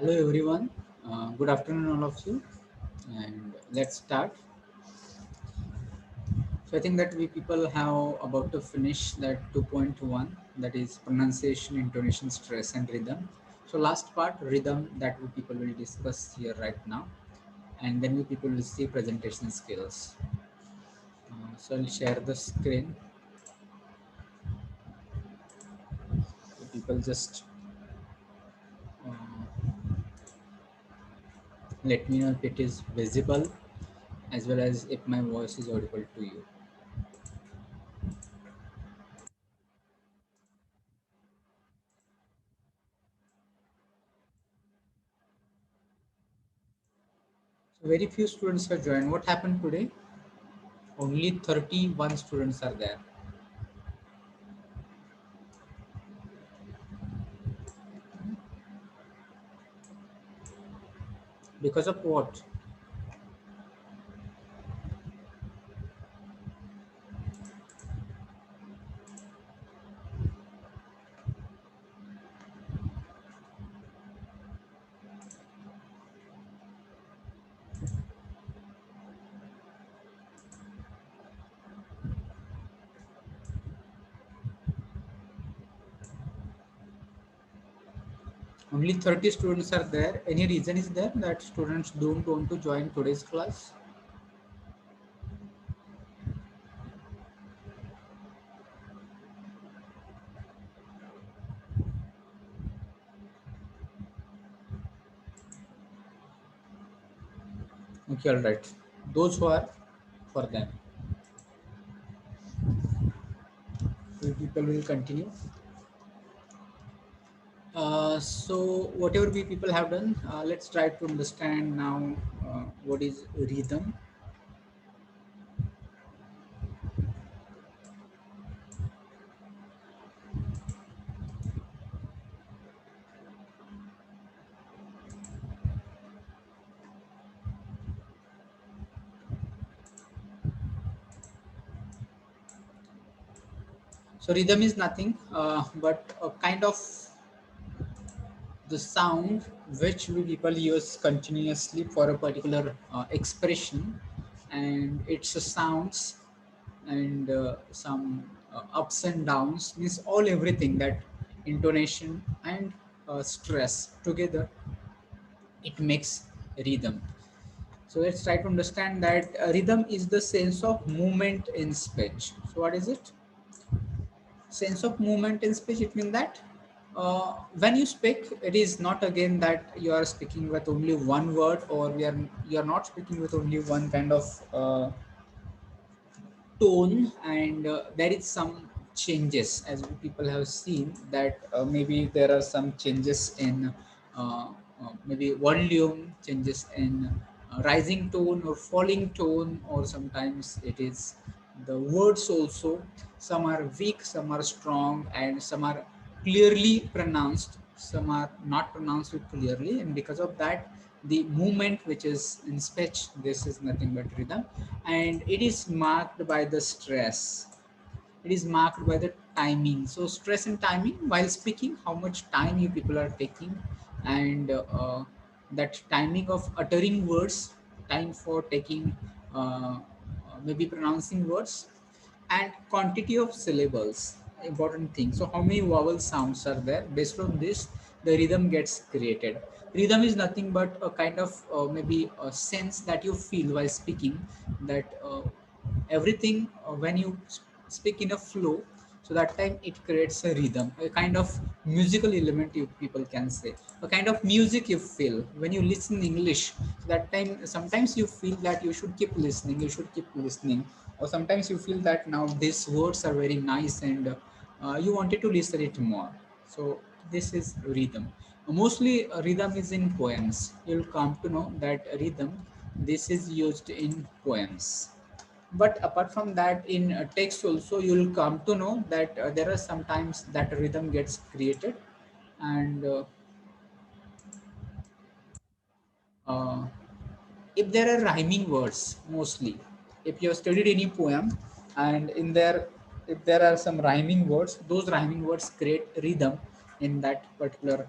Hello everyone, good afternoon all of you, and let's start. So I think that we people have about to finish that 2.1, that is pronunciation, intonation, stress and rhythm. So last part, rhythm, that we people will discuss here right now, and then we people will see presentation skills. So I'll share the screen. So people just uh, let me know if it is visible as well as if my voice is audible to you. So very few students have joined. What happened today? Only 31 students are there. Because of what? Only 30 students are there. Any reason is there that students don't want to join today's class? Okay, all right. Those who are, for them. We people will continue. So whatever we people have done, let's try to understand now what is rhythm. So rhythm is nothing but a kind of the sound which we people use continuously for a particular expression, and it's a sounds and some ups and downs, means all everything that intonation and stress together, it makes rhythm. So let's try to understand that rhythm is the sense of movement in speech. So what is it? Sense of movement in speech, it means that when you speak, it is not again that you are speaking with only one word, or you are not speaking with only one kind of tone, and there is some changes, as people have seen that maybe there are some changes in maybe volume, changes in rising tone or falling tone, or sometimes it is the words also. Some are weak, some are strong, and some are clearly pronounced, some are not pronounced clearly, and because of that, the movement which is in speech, this is nothing but rhythm, and it is marked by the stress, it is marked by the timing. So stress and timing while speaking, how much time you people are taking, and that timing of uttering words, time for taking maybe pronouncing words, and quantity of syllables, important thing. So how many vowel sounds are there, based on this the rhythm gets created. Rhythm is nothing but a kind of maybe a sense that you feel while speaking, that everything when you speak in a flow, so that time it creates a rhythm, a kind of musical element, you people can say, a kind of music you feel when you listen English. So that time sometimes you feel that you should keep listening, you should keep listening, or sometimes you feel that now these words are very nice, and you wanted to listen it more. So this is rhythm. Mostly rhythm is in poems, you'll come to know that rhythm, this is used in poems. But apart from that, in text also you'll come to know that there are sometimes that rhythm gets created, and uh, if there are rhyming words, mostly if you have studied any poem, and in there, if there are some rhyming words, those rhyming words create rhythm in that particular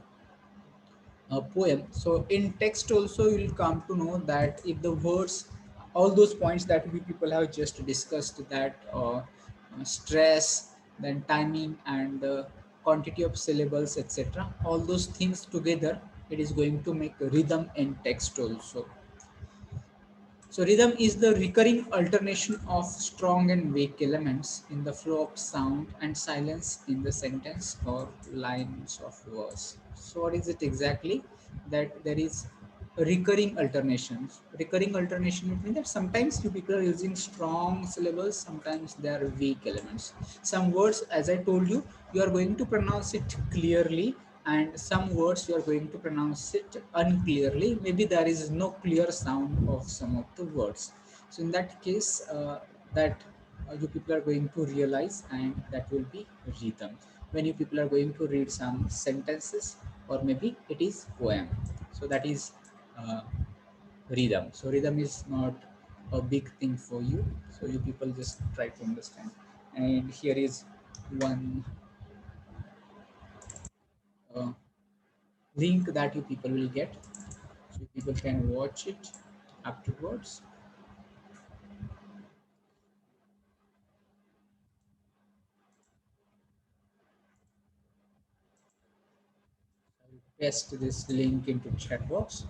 a poem. So in text also you'll come to know that if the words, all those points that we people have just discussed, that stress, then timing, and the quantity of syllables, etc., all those things together, it is going to make a rhythm in text also. So rhythm is the recurring alternation of strong and weak elements in the flow of sound and silence in the sentence or lines of verse. So what is it exactly? That there is a recurring alternations. Recurring alternation means that sometimes you people are using strong syllables, sometimes they are weak elements. Some words, as I told you, you are going to pronounce it clearly, and some words you are going to pronounce it unclearly. Maybe there is no clear sound of some of the words. So in that case, that you people are going to realize, and that will be rhythm. When you people are going to read some sentences, or maybe it is poem. So that is uh, rhythm. So rhythm is not a big thing for you. So you people just try to understand. And here is one uh, link that you people will get, so people can watch it afterwards. I will paste this link into chat box,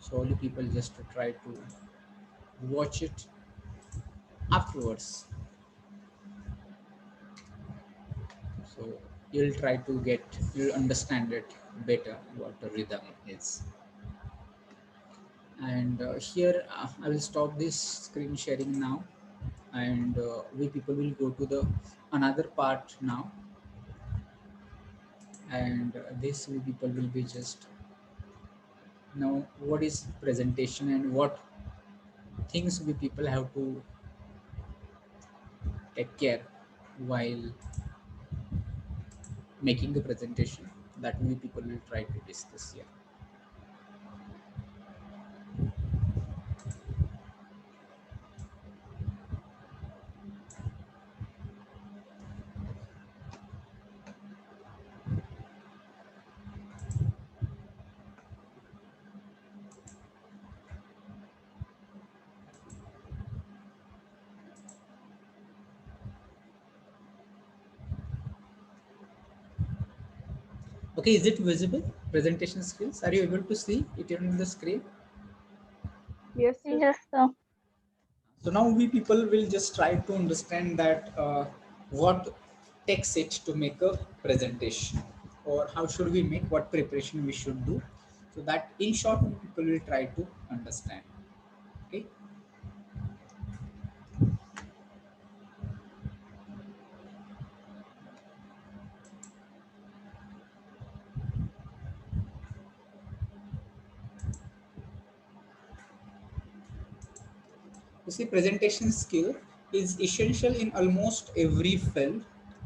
so all you people just to try to watch it afterwards. So you'll understand it better what the rhythm is. And here I will stop this screen sharing now, and we people will go to the another part now. And this we people will be just now what is presentation and what things we people have to take care while making the presentation, that we people will try to discuss here. Okay, is it visible? Presentation skills, are you able to see it on the screen? Yes, yes. Yes, sir. So now we people will just try to understand that what takes it to make a presentation, or how should we make, what preparation we should do, so that in short we people will try to understand. Okay. You see, presentation skill is essential in almost every field,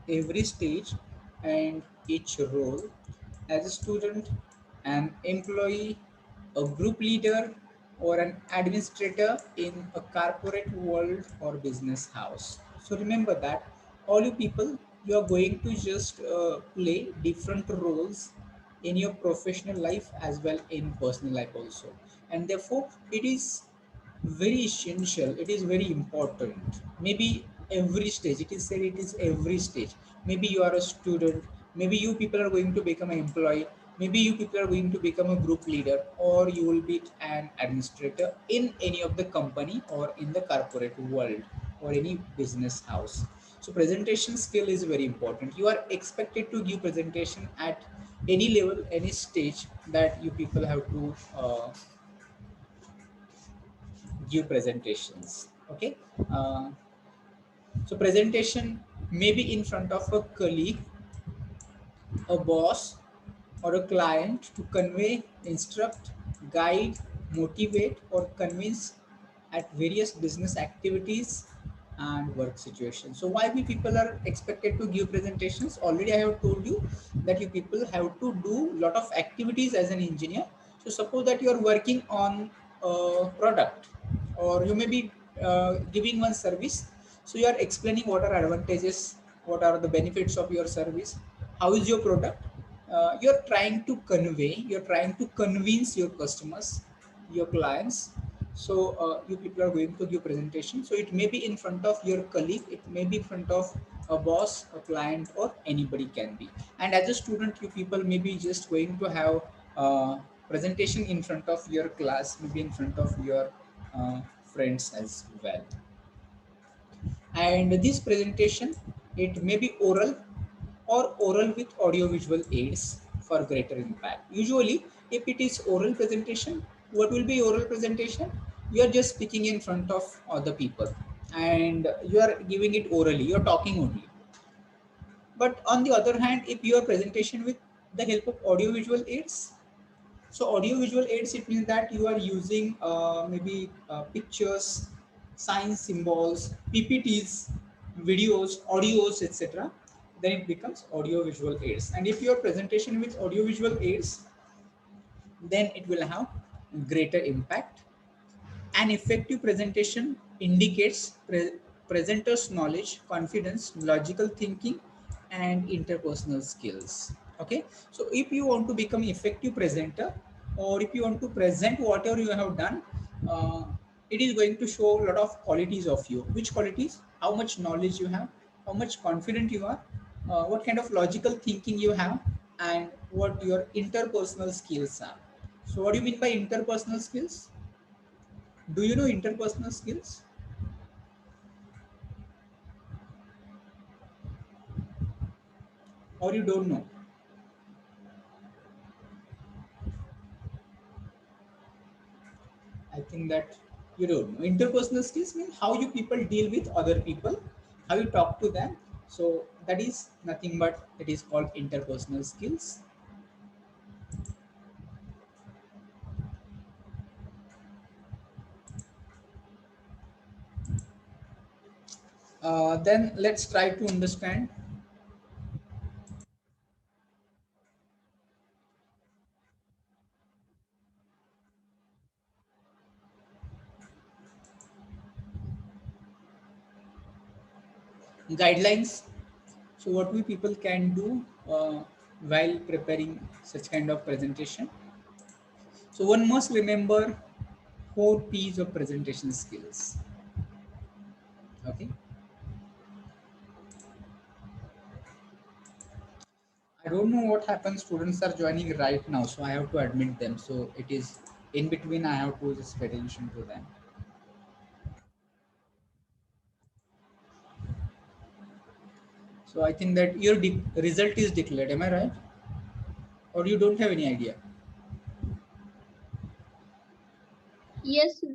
every stage, and each role. As a student, an employee, a group leader, or an administrator in a corporate world or business house. So remember that all you people, you are going to just play different roles in your professional life as well in personal life also, and therefore it is very essential, it is very important. Maybe every stage, it is said it is every stage. Maybe you are a student, maybe you people are going to become an employee, maybe you people are going to become a group leader, or you will be an administrator in any of the company or in the corporate world or any business house. So presentation skill is very important. You are expected to give presentation at any level, any stage, that you people have to give presentations. Okay. uh, so presentation may be in front of a colleague, a boss, or a client, to convey, instruct, guide, motivate, or convince at various business activities and work situations. So why we people are expected to give presentations? Already I have told you that you people have to do lot of activities as an engineer. So suppose that you are working on a product, or you may be giving one service. So you are explaining what are advantages, what are the benefits of your service, how is your product, you're trying to convey, you're trying to convince your customers, your clients. So you people are going to give presentation, so it may be in front of your colleague, it may be in front of a boss, a client, or anybody can be. And as a student, you people may be just going to have presentation in front of your class, maybe in front of your friends as well. And this presentation, it may be oral or oral with audio visual aids for greater impact. Usually if it is oral presentation, what will be oral presentation? You are just speaking in front of other people and you are giving it orally, you're talking only. But on the other hand, if your presentation with the help of audio visual aids, so audio visual aids, it means that you are using maybe pictures, signs, symbols, PPTs, videos, audios, etc. Then it becomes audio visual aids. And if your presentation with audio visual aids, then it will have greater impact. An effective presentation indicates presenter's knowledge, confidence, logical thinking, and interpersonal skills. Okay, so if you want to become effective presenter, or if you want to present whatever you have done, uh, it is going to show a lot of qualities of you. Which qualities? How much knowledge you have, how much confident you are, what kind of logical thinking you have, and what your interpersonal skills are. So, what do you mean by interpersonal skills? Do you know interpersonal skills, or you don't know? I think that you don't know. Interpersonal skills mean how you people deal with other people, how you talk to them. So that is nothing but it is called interpersonal skills. Then let's try to understand guidelines. So what we people can do while preparing such kind of presentation. So one must remember 4 P's of presentation skills. Okay. I don't know what happens. Students are joining right now, so I have to admit them. So it is in between. I have to just pay attention to them. So I think that your result is declared. Am I right? Or you don't have any idea? Yes, sir.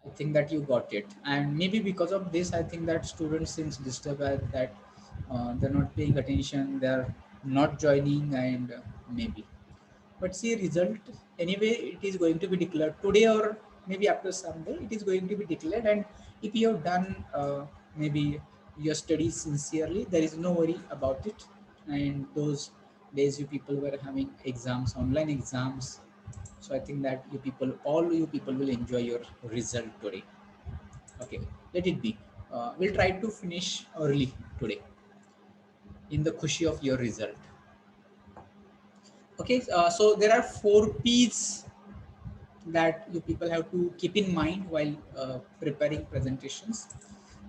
I think that you got it, and maybe because of this, I think that students seems disturbed at that they're not paying attention, they're not joining, and maybe. But see, result anyway, it is going to be declared today or maybe after some day. It is going to be declared, and if you have done maybe your studies sincerely, there is no worry about it. And those days, you people were having exams, online exams. So I think that you people, all you people, will enjoy your result today. Okay, let it be. We'll try to finish early today in the khushi of your result. Okay, so there are 4 P's that you people have to keep in mind while preparing presentations.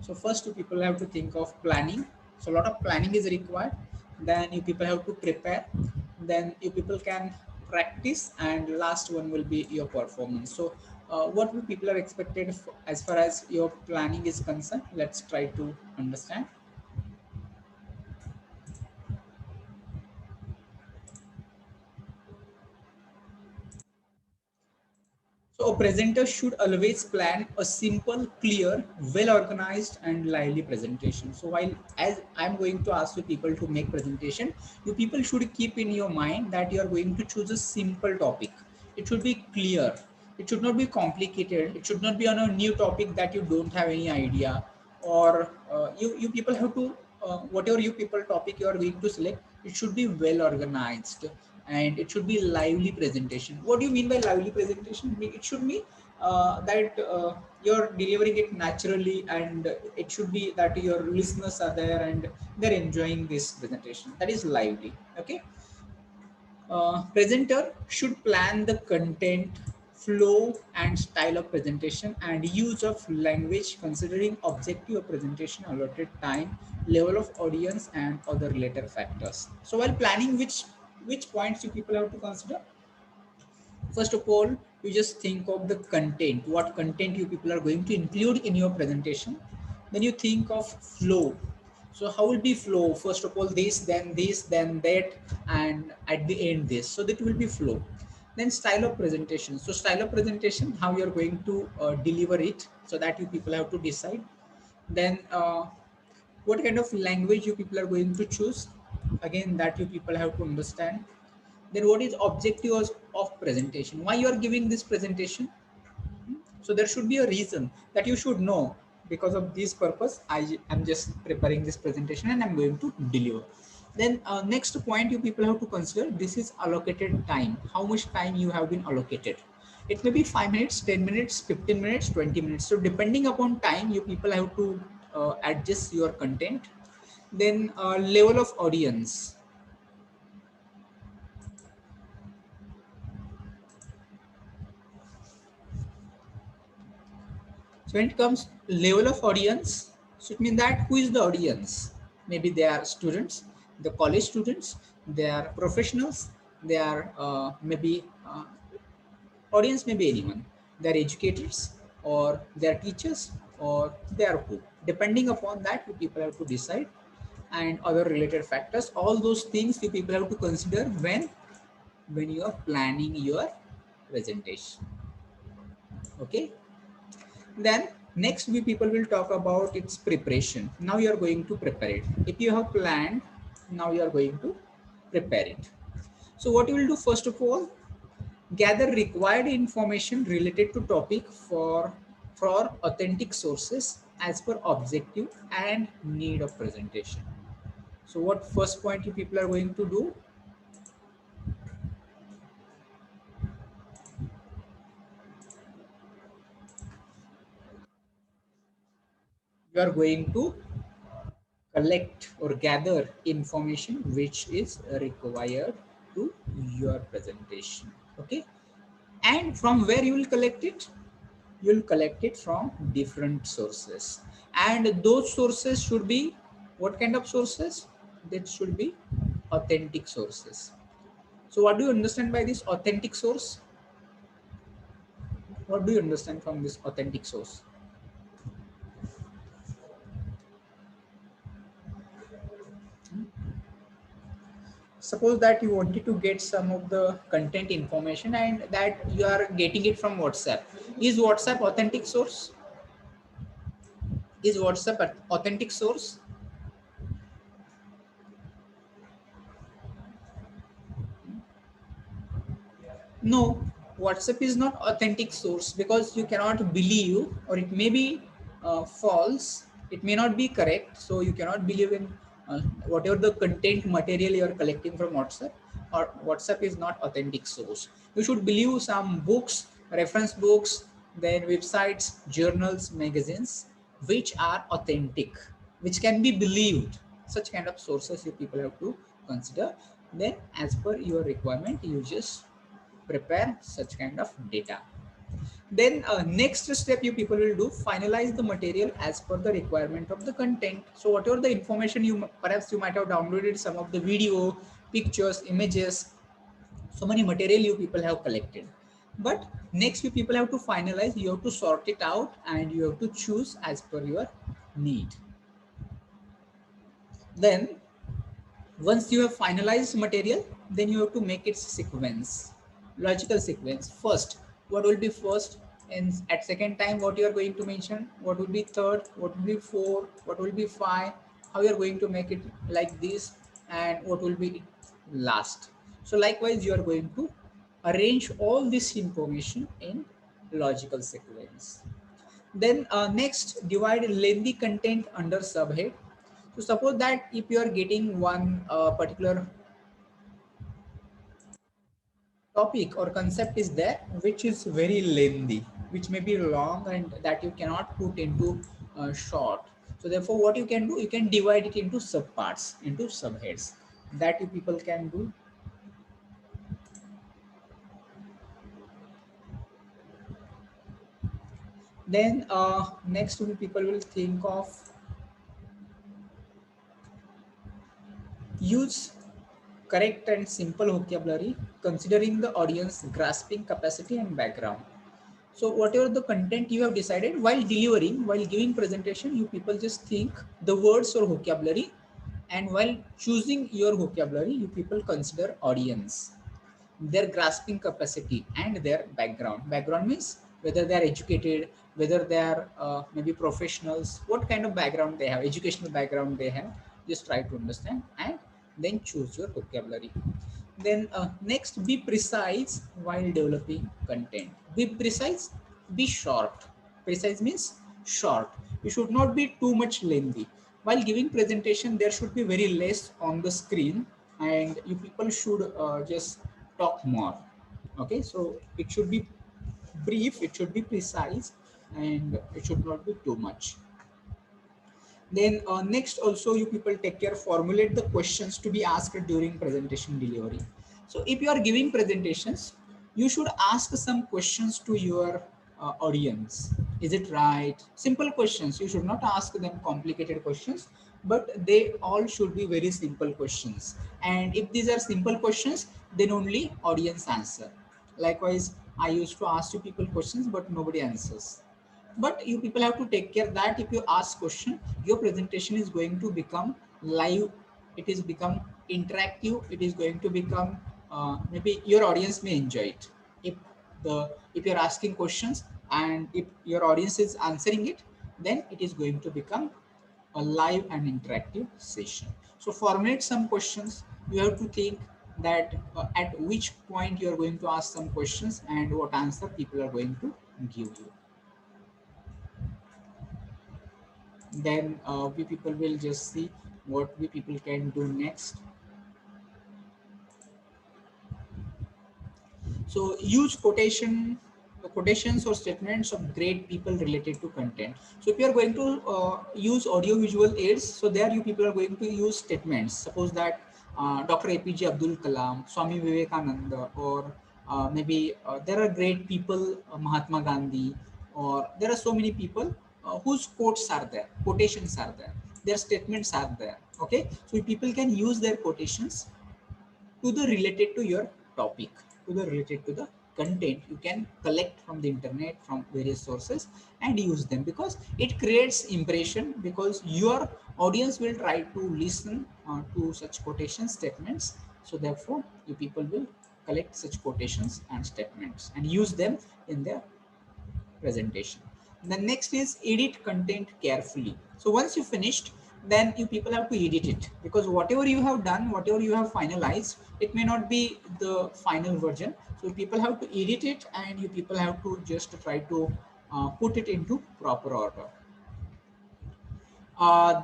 So first, you people have to think of planning. So a lot of planning is required. Then you people have to prepare. Then you people can practice, and last one will be your performance. So what will people are expected as far as your planning is concerned? Let's try to understand. So a presenter should always plan a simple, clear, well-organized and lively presentation. So while as I'm going to ask you people to make presentation, you people should keep in your mind that you are going to choose a simple topic. It should be clear. It should not be complicated. It should not be on a new topic that you don't have any idea. Or you people have to whatever you people topic you are going to select, it should be well organized and it should be lively presentation. What do you mean by lively presentation? It should be that you're delivering it naturally, and it should be that your listeners are there and they're enjoying this presentation. That is lively. Okay. Presenter should plan the content, flow, and style of presentation and use of language considering objective of presentation, allotted time, level of audience, and other related factors. So while planning, which points you people have to consider? First of all, you just think of the content, what content you people are going to include in your presentation. Then you think of flow. So how will be flow? First of all, this, then that, and at the end this. So that will be flow. Then style of presentation. So style of presentation, how you are going to deliver it. So that you people have to decide. Then what kind of language you people are going to choose. Again, that you people have to understand. Then what is objective of presentation, why you are giving this presentation. So there should be a reason that you should know, because of this purpose I am just preparing this presentation and I'm going to deliver. Then next point you people have to consider, this is allocated time, how much time you have been allocated. It may be 5 minutes, 10 minutes, 15 minutes, 20 minutes. So depending upon time you people have to adjust your content. Then level of audience. So when it comes level of audience, so it means that who is the audience? Maybe they are students, the college students, they are professionals, they are maybe audience may be anyone. They are educators or they are teachers or they are who. Depending upon that, you people have to decide, and other related factors. All those things you people have to consider when you are planning your presentation. Okay. Then next we people will talk about its preparation. Now you are going to prepare it. If you have planned, now you are going to prepare it. So what you will do, first of all, gather required information related to topic for authentic sources as per objective and need of presentation. So what first point you people are going to do? You are going to collect or gather information which is required to your presentation. Okay. And from where you will collect it? You will collect it from different sources. And those sources should be what kind of sources? That should be authentic sources. So what do you understand by this authentic source? What do you understand from this authentic source? Suppose that you wanted to get some of the content information and that you are getting it from WhatsApp. Is WhatsApp authentic source? Is WhatsApp an authentic source? No, WhatsApp is not authentic source because you cannot believe, or it may be false. It may not be correct. So you cannot believe in whatever the content material you are collecting from WhatsApp. Or WhatsApp is not authentic source. You should believe some books, reference books, then websites, journals, magazines, which are authentic, which can be believed. Such kind of sources you people have to consider. Then, as per your requirement, you just prepare such kind of data. Then next step you people will do, finalize the material as per the requirement of the content. So whatever the information you perhaps you might have downloaded, some of the video, pictures, images, so many material you people have collected. But next you people have to finalize, you have to sort it out and you have to choose as per your need. Then once you have finalized material, then you have to make its sequence, logical sequence. First, what will be first? And at second time, what you are going to mention? What will be third? What will be four? What will be five? How you are going to make it like this? And what will be last? So likewise, you are going to arrange all this information in logical sequence. Then next, divide lengthy content under subhead. So suppose that if you are getting one particular topic or concept is there, which is very lengthy, which may be long and that you cannot put into short. So therefore, what you can do, you can divide it into subparts, into subheads. That you people can do. Then next people will think of use correct and simple vocabulary considering the audience grasping capacity and background. So whatever the content you have decided while delivering, while giving presentation, you people just think the words or vocabulary, and while choosing your vocabulary, you people consider audience, their grasping capacity and their background. Background means whether they are educated, whether they are maybe professionals, what kind of background they have, educational background they have. Just try to understand and then choose your vocabulary. Then next, be precise while developing content. Be precise, be short. Precise means short. You should not be too much lengthy. While giving presentation, there should be very less on the screen, and you people should just talk more. Okay, so it should be brief, it should be precise, and it should not be too much. Then next also, you people take care, formulate the questions to be asked during presentation delivery. So if you are giving presentations, you should ask some questions to your audience. Is it right? Simple questions. You should not ask them complicated questions, but they all should be very simple questions. And if these are simple questions, then only audience answer. Likewise, I used to ask you people questions, but nobody answers. But you people have to take care that if you ask question, your presentation is going to become live, it is become interactive, it is going to become maybe your audience may enjoy it. if if you're asking questions and if your audience is answering it, then it is going to become a live and interactive session. So formulate some questions. You have to think that at which point you are going to ask some questions and what answer people are going to give you. Then we people will just see what we people can do next. So use quotations or statements of great people related to content. So if you are going to use audio visual aids, so there you people are going to use statements. Suppose that Dr. APJ Abdul Kalam, Swami Vivekananda, or maybe there are great people, Mahatma Gandhi, or there are so many people whose quotes are there, quotations are there, their statements are there. Okay, so people can use their quotations to the related to your topic, to the related to the content. You can collect from the internet, from various sources, and use them, because it creates impression, because your audience will try to listen to such quotation statements. So therefore you people will collect such quotations and statements and use them in their presentation. The next is edit content carefully. So once you finished, then you people have to edit it, because whatever you have done, whatever you have finalized, it may not be the final version. So people have to edit it, and you people have to just try to put it into proper order.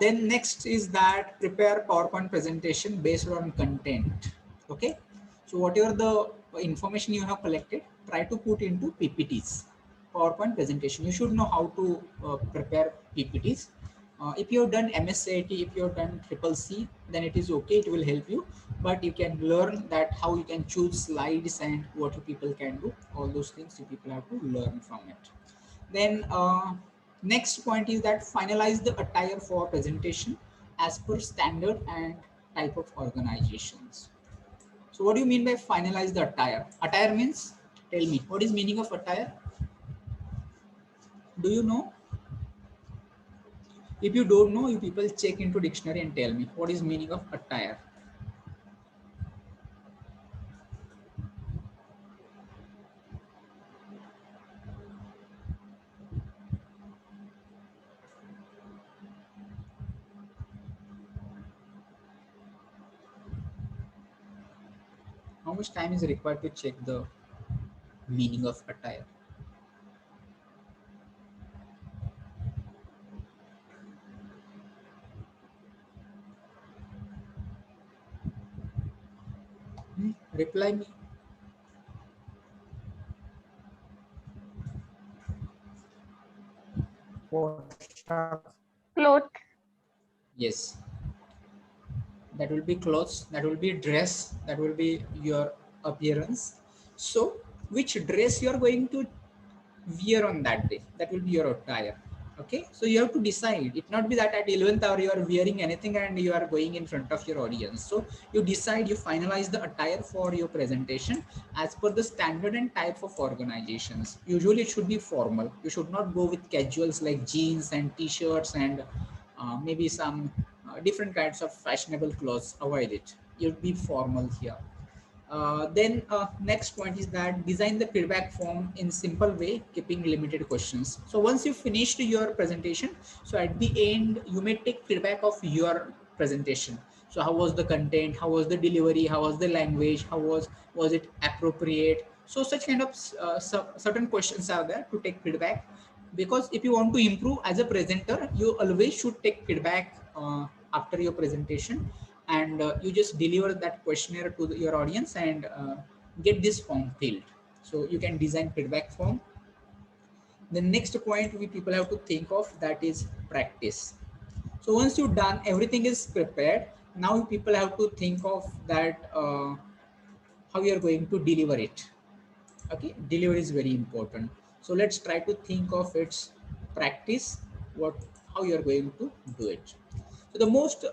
Then next is that prepare PowerPoint presentation based on content. Okay, so whatever the information you have collected, try to put into PPTs, PowerPoint presentation. You should know how to prepare PPTs. If you have done MSAT, if you have done Triple C, then it is okay, it will help you. But you can learn that how you can choose slides and what you people can do. All those things you people have to learn from it. Then next point is that finalize the attire for presentation as per standard and type of organizations. So what do you mean by finalize the attire? Attire means, tell me, what is meaning of attire? Do you know? If you don't know, you people check into dictionary and tell me what is meaning of attire. How much time is required to check the meaning of attire? Reply me. Cloth. Yes, that will be clothes, that will be dress, that will be your appearance. So which dress you are going to wear on that day. That will be your attire. Okay, so you have to decide. It not be that at 11th hour you are wearing anything and you are going in front of your audience. So you decide, you finalize the attire for your presentation as per the standard and type of organizations. Usually it should be formal. You should not go with casuals like jeans and t-shirts and maybe some different kinds of fashionable clothes. Avoid it. You'll be formal here. Then next point is that design the feedback form in simple way, keeping limited questions. So once you finished your presentation, so at the end you may take feedback of your presentation. So how was the content? How was the delivery? How was the language? Was it appropriate? So such kind of certain questions are there to take feedback, because if you want to improve as a presenter, you always should take feedback after your presentation, and you just deliver that questionnaire to your audience and get this form filled. So you can design feedback form. The next point we people have to think of, that is practice. So once you've done everything is prepared, now people have to think of that how you are going to deliver it. Okay, delivery is very important. So let's try to think of its practice, what how you are going to do it. So the most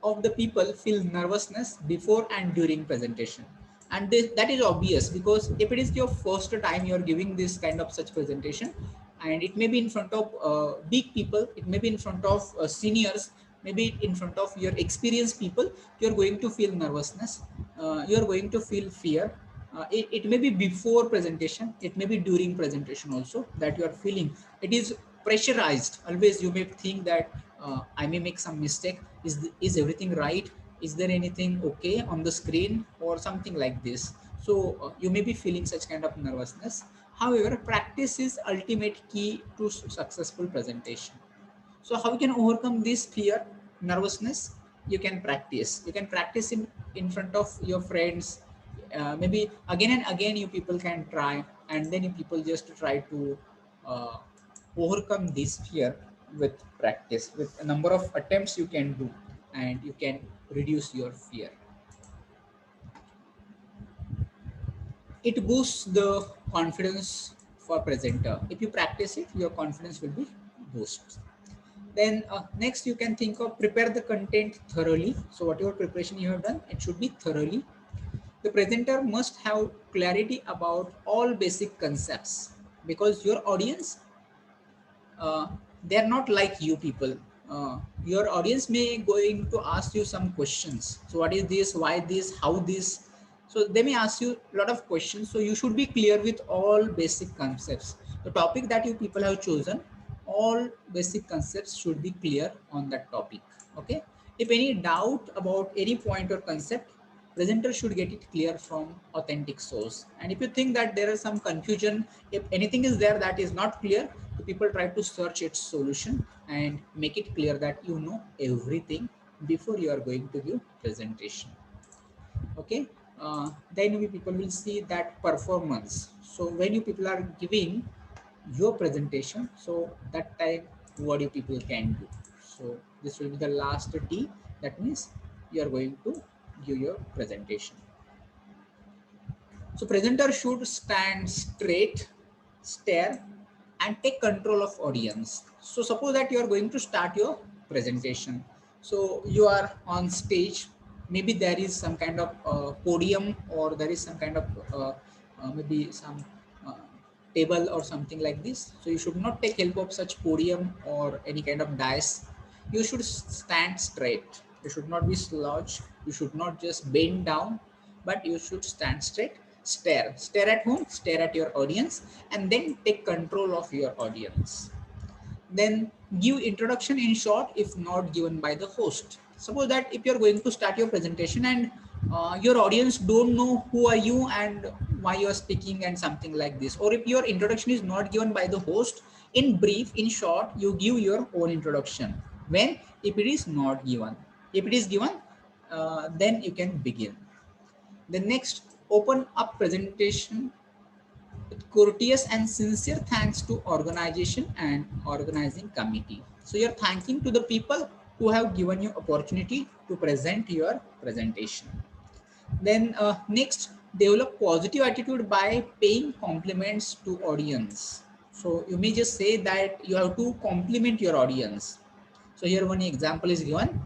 of the people feel nervousness before and during presentation, and that is obvious, because if it is your first time you are giving this kind of such presentation, and it may be in front of big people, it may be in front of seniors, maybe in front of your experienced people, you are going to feel nervousness, you are going to feel fear. It may be before presentation, it may be during presentation also, that you are feeling it is pressurized. Always you may think that I may make some mistake. Is everything right? Is there anything okay on the screen or something like this? So you may be feeling such kind of nervousness. However, practice is ultimate key to successful presentation. So how you can overcome this fear, nervousness? You can practice. You can practice in front of your friends. Maybe again and again you people can try, and then you people just try to uh, overcome this fear with practice. With a number of attempts you can do, and you can reduce your fear. It boosts the confidence for presenter. If you practice it, your confidence will be boosted. Then next you can think of prepare the content thoroughly. So whatever preparation you have done, it should be thoroughly. The presenter must have clarity about all basic concepts, because your audience, uh, they're not like you people. Your audience may going to ask you some questions. So what is this? Why this? How this? So they may ask you a lot of questions. So you should be clear with all basic concepts. The topic that you people have chosen, all basic concepts should be clear on that topic. Okay. If any doubt about any point or concept, presenter should get it clear from authentic source. And if you think that there is some confusion, if anything is there that is not clear, the people try to search its solution and make it clear that you know everything before you are going to give presentation. Okay. Then we people will see that performance. So when you people are giving your presentation, so that time what you people can do. So this will be the last D. That means you are going to give your presentation. So presenter should stand straight, stare, and take control of audience. So suppose that you are going to start your presentation. So you are on stage. Maybe there is some kind of podium, or there is some kind of maybe some uh, table or something like this. So you should not take help of such podium or any kind of dais. You should stand straight. You should not be slouched. You should not just bend down, but you should stand straight. Stare at whom? Stare at your audience, and then take control of your audience. Then give introduction in short if not given by the host. Suppose that if you're going to start your presentation and your audience don't know who are you and why you are speaking and something like this, or if your introduction is not given by the host, in brief, in short, you give your own introduction. When? If it is not given. If it is given, then you can begin. The next, open up presentation with courteous and sincere thanks to organization and organizing committee. So you're thanking to the people who have given you opportunity to present your presentation. Then next, develop positive attitude by paying compliments to audience. So you may just say that you have to compliment your audience. So here one example is given.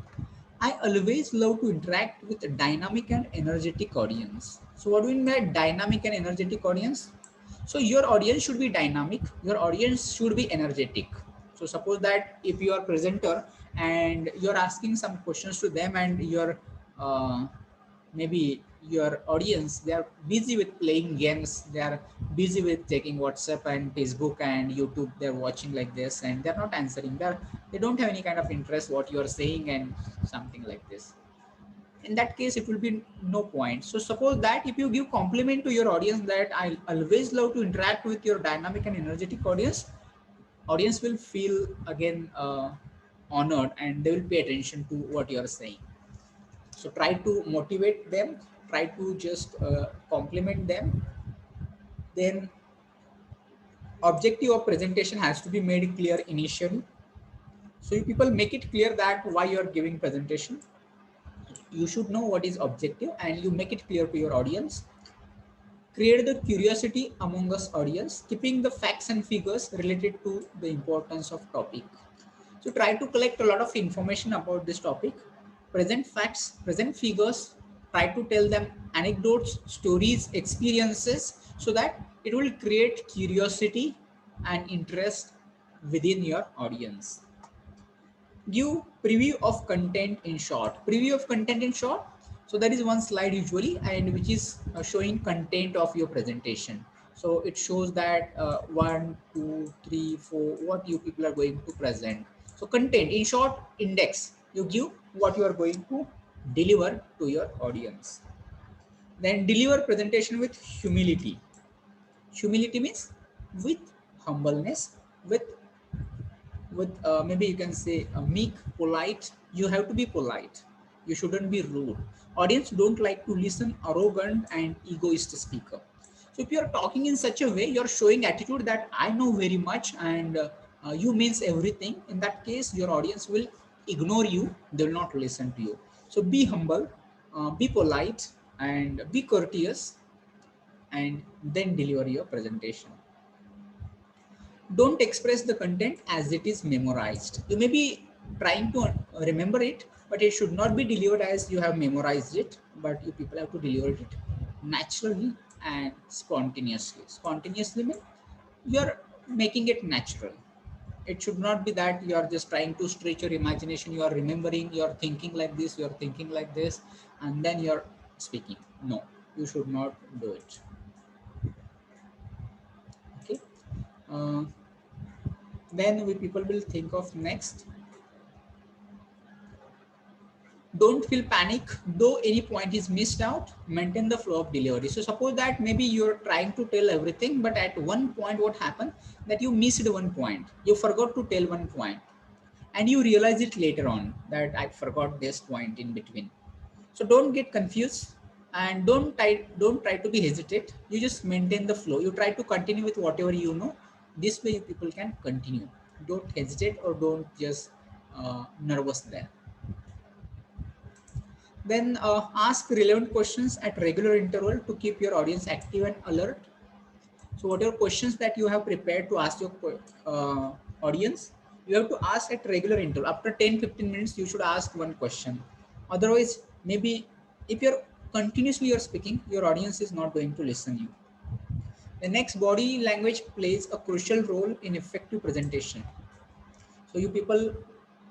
I always love to interact with a dynamic and energetic audience. So what do you mean by dynamic and energetic audience? So your audience should be dynamic, your audience should be energetic. So suppose that if you are presenter and you're asking some questions to them and you're maybe your audience, they are busy with playing games, they are busy with taking WhatsApp and Facebook and YouTube, they're watching like this and they're not answering, they don't have any kind of interest what you're saying and something like this. In that case it will be no point. So suppose that if you give compliment to your audience that I always love to interact with your dynamic and energetic audience will feel again honored and they will pay attention to what you are saying. So try to motivate them, try to just compliment them. Then objective of presentation has to be made clear initially. So you people make it clear that why you are giving presentation. You should know what is objective and you make it clear to your audience. Create the curiosity among us audience, keeping the facts and figures related to the importance of topic. So try to collect a lot of information about this topic, present facts, present figures, try to tell them anecdotes, stories, experiences, so that it will create curiosity and interest within your audience. Give preview of content in short. Preview of content in short, so that is one slide usually and which is showing content of your presentation. So it shows that 1 2 3 4 what you people are going to present. So content in short, index, you give what you are going to deliver to your audience. Then deliver presentation with humility. Humility means with humbleness, with maybe you can say meek, polite. You have to be polite, you shouldn't be rude. Audience don't like to listen arrogant and egoist speaker. So if you're talking in such a way, you're showing attitude that I know very much and you means everything. In that case your audience will ignore you, they will not listen to you. So be humble, be polite and be courteous, and then deliver your presentation. Don't express the content as it is memorized. You may be trying to remember it, but it should not be delivered as you have memorized it, but you people have to deliver it naturally and spontaneously. Spontaneously means you're making it natural. It should not be that you are just trying to stretch your imagination, you are remembering, you are thinking like this, you are thinking like this, and then you're speaking. No, you should not do it. Okay. Uh, then we people will think of next. Don't feel panic though any point is missed out, maintain the flow of delivery. So suppose that maybe you're trying to tell everything, but at one point what happened that you missed one point, you forgot to tell one point and you realize it later on that I forgot this point in between. So don't get confused and don't try to be hesitate. You just maintain the flow, you try to continue with whatever you know. This way you people can continue. Don't hesitate or don't just nervous there. Then ask relevant questions at regular interval to keep your audience active and alert. So whatever questions that you have prepared to ask your audience, you have to ask at regular interval. After 10-15 minutes, you should ask one question. Otherwise, maybe if you're continuously you're speaking, your audience is not going to listen you. The next, body language plays a crucial role in effective presentation. So you people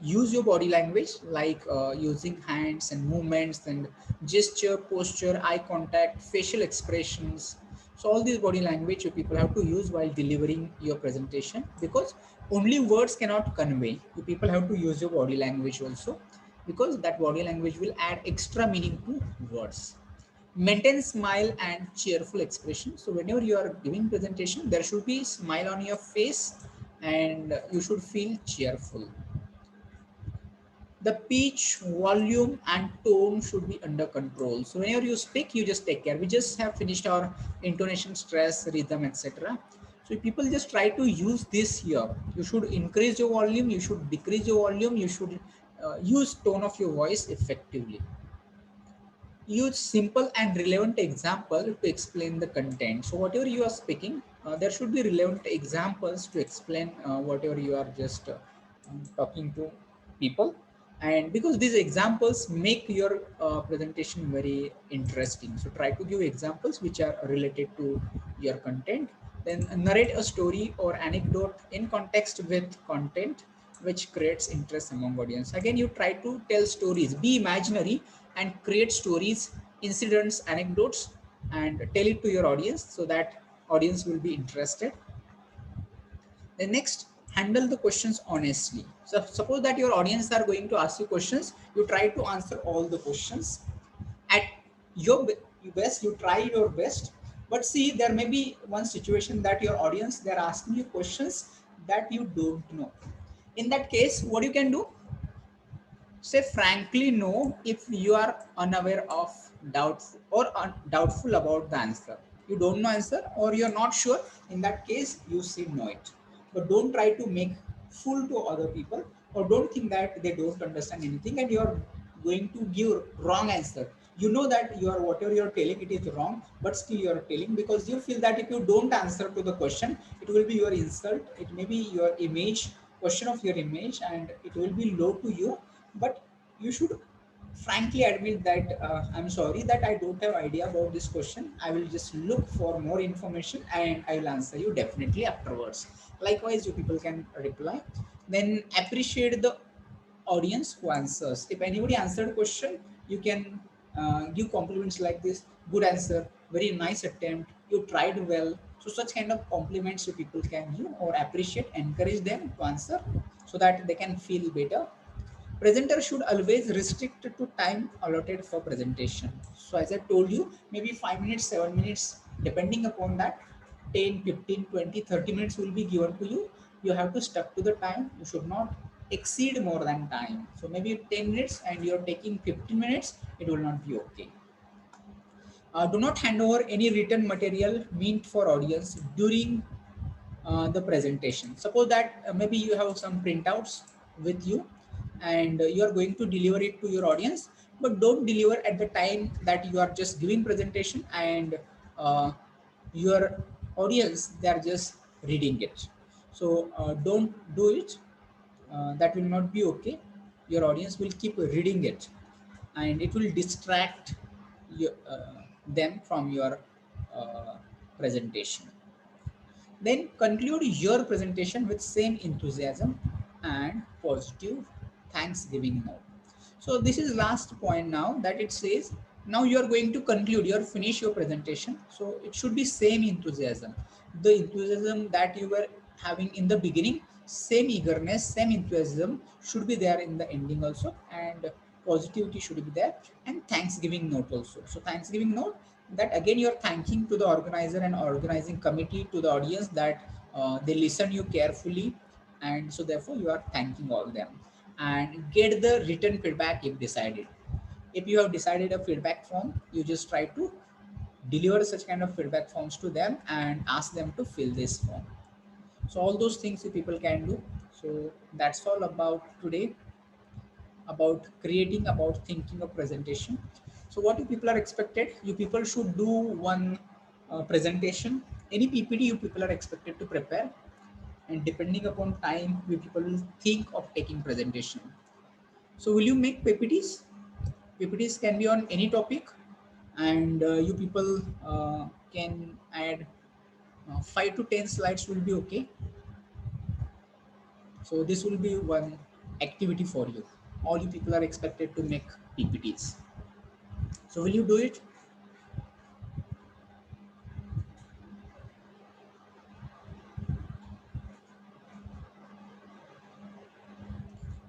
use your body language like using hands and movements and gesture, posture, eye contact, facial expressions. So all these body language you people have to use while delivering your presentation, because only words cannot convey. You people have to use your body language also, because that body language will add extra meaning to words. Maintain smile and cheerful expression. So whenever you are giving presentation, there should be smile on your face and you should feel cheerful. The pitch, volume and tone should be under control. So whenever you speak, you just take care. We just have finished our intonation, stress, rhythm, etc. So people just try to use this here. You should increase your volume, you should decrease your volume, you should use tone of your voice effectively. Use simple and relevant example to explain the content. So whatever you are speaking, there should be relevant examples to explain whatever you are just talking to people, and because these examples make your presentation very interesting, so try to give examples which are related to your content. Then narrate a story or anecdote in context with content which creates interest among audience. Again, you try to tell stories, be imaginary, and create stories, incidents, anecdotes, and tell it to your audience so that audience will be interested. The next, handle the questions honestly. So suppose that your audience are going to ask you questions, you try to answer all the questions at your best, you try your best. But see, there may be one situation that your audience, they're asking you questions that you don't know. In that case, what you can do, say frankly no if you are unaware of doubtful or doubtful about the answer. You don't know answer or you're not sure. In that case, you say no it. But don't try to make fool to other people, or don't think that they don't understand anything and you're going to give wrong answer. You know that you are whatever you're telling it is wrong, but still you're telling because you feel that if you don't answer to the question, it will be your insult. It may be your image, question of your image, and it will be low to you. But you should frankly admit that I'm sorry that I don't have idea about this question. I will just look for more information and I will answer you definitely afterwards. Likewise, you people can reply. Then appreciate the audience who answers. If anybody answered a question, you can give compliments like this: good answer, very nice attempt, you tried well. So such kind of compliments you people can give or appreciate, encourage them to answer so that they can feel better. Presenter should always restrict to time allotted for presentation. So as I told you, maybe 5 minutes, 7 minutes, depending upon that, 10, 15, 20, 30 minutes will be given to you. You have to stuck to the time. You should not exceed more than time. So maybe 10 minutes and you're taking 15 minutes, it will not be okay. Do not hand over any written material meant for audience during the presentation. Suppose that maybe you have some printouts with you and you are going to deliver it to your audience, but don't deliver at the time that you are just giving presentation and uh, your audience, they are just reading it. So don't do it. That will not be okay. Your audience will keep reading it and it will distract them from your presentation. Then conclude your presentation with same enthusiasm and positive thanksgiving note. So this is last point now that it says now you are going to conclude, you are finish your presentation. So it should be same enthusiasm. The enthusiasm that you were having in the beginning, same eagerness, same enthusiasm should be there in the ending also, and positivity should be there, and thanksgiving note also. So thanksgiving note, that again you're thanking to the organizer and organizing committee, to the audience, that they listen you carefully, and so therefore you are thanking all them. And get the written feedback if decided. If you have decided a feedback form, you just try to deliver such kind of feedback forms to them and ask them to fill this form. So all those things you people can do. So that's all about today, about creating, about thinking of presentation. So what you people are expected, you people should do one presentation, any PPT you people are expected to prepare, and depending upon time you people will think of taking presentation. So will you make PPTs? PPTs can be on any topic, and you people can add 5 to 10 slides will be okay. So this will be one activity for you. All you people are expected to make PPTs. So will you do it?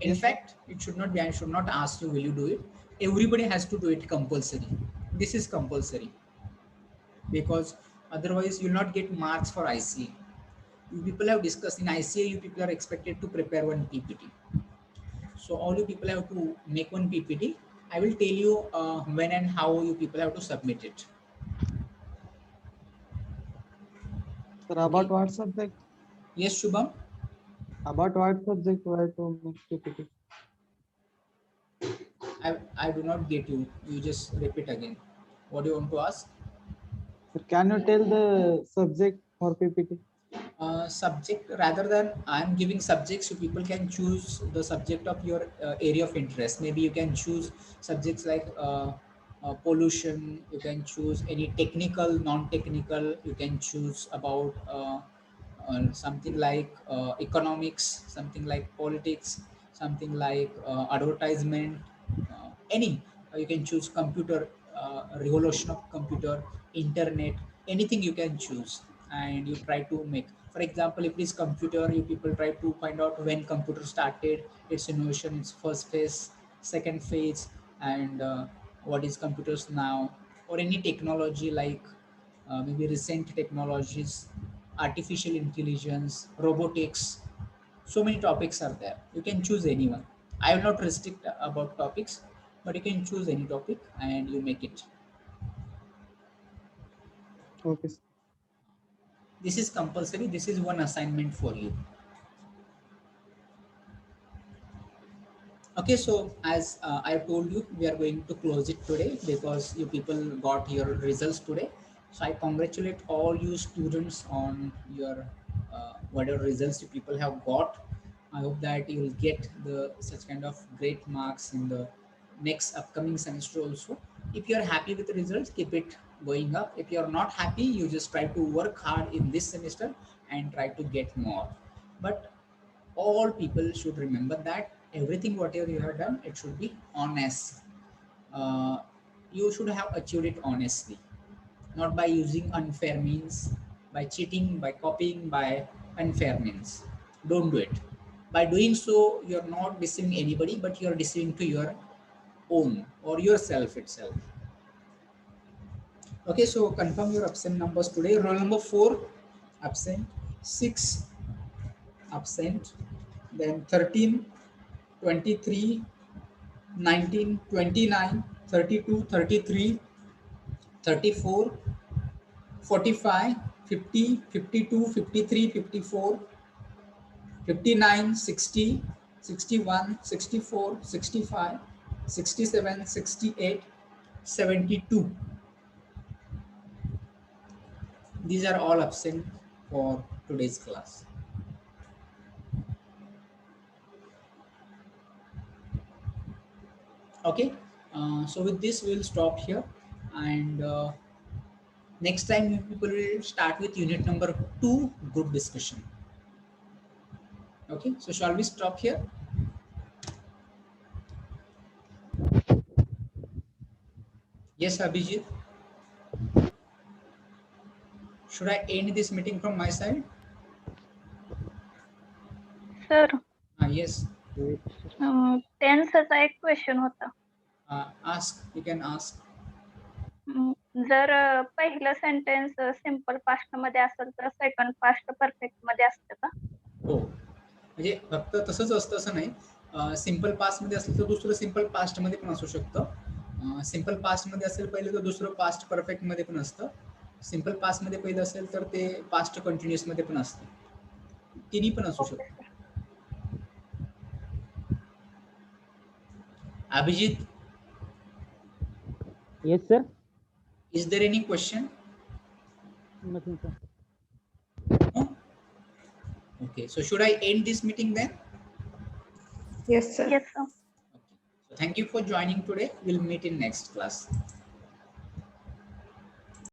In Yes, sir. fact, it should not be, I should not ask you, will you do it? Everybody has to do it compulsory. This is compulsory because otherwise you'll not get marks for ICA. You people have discussed in ICA, you people are expected to prepare one PPT. So all you people have to make one PPT. I will tell you when and how you people have to submit it. Sir, Okay. about what subject? Yes, Shubham. About what subject were to make PPT? I do not get you. You just repeat again. What do you want to ask? Sir, can you tell the subject or PPT? Subject, rather than I'm giving subjects, so people can choose the subject of your area of interest. Maybe you can choose subjects like pollution, you can choose any technical, non-technical, you can choose about something like economics, something like politics, something like advertisement, any. You can choose computer, revolution of computer, internet, anything you can choose, and you try to make. For example, if it is computer, you people try to find out when computer started, its innovation, its first phase, second phase, and what is computers now, or any technology like maybe recent technologies, artificial intelligence, robotics. So many topics are there. You can choose anyone. I will not restrict about topics, but you can choose any topic and you make it. Okay, sir. This is compulsory. This is one assignment for you. Okay, so as I told you, we are going to close it today because you people got your results today. So I congratulate all you students on your whatever results you people have got. I hope that you will get the such kind of great marks in the next upcoming semester also. If you are happy with the results, keep it going up. If you are not happy, you just try to work hard in this semester and try to get more. But all people should remember that everything whatever you have done, it should be honest. uh, you should have achieved it honestly, not by using unfair means, by cheating, by copying, by unfair means. Don't do it. By doing so, you're not deceiving anybody, but you're deceiving to your own or yourself itself. Okay, so confirm your absent numbers today. Roll number 4 absent, 6 absent, then 13, 23, 19, 29, 32, 33, 34, 45, 50, 52, 53, 54, 59, 60, 61, 64, 65, 67, 68, 72. These are all absent for today's class. Okay, so with this we'll stop here, and next time we people will start with unit number 2, group discussion. Okay, so shall we stop here? Yes, Abhijit. Should I end this meeting from my side? Sir Yes. Wait. टेन्सचा एक question होता. Ask. You can ask. जर पहिलं sentence simple past मध्ये असेल तर second past perfect मध्ये असतं का? हो, म्हणजे फक्त तसंच असतं असं नाही. सिंपल पास्ट मध्ये असेल तर दुसरं सिंपल पास्ट मध्ये पण असू शकतं. सिंपल पास्ट मध्ये असेल पहिलं तर दुसरं पास्ट परफेक्ट मध्ये पण असतं. सिंपल पास्ट मध्ये पहिलं असेल तर ते पास्ट कंटिन्युअस मध्ये पण असतं. तिन्ही पण असू ओके शकतं. Sir. Abhijit, Yes, sir. is there any question? Nothing, sir. No? Okay, so should I end this meeting then? Yes, sir. Yes sir. Okay. So thank you for joining today. We'll meet in next class.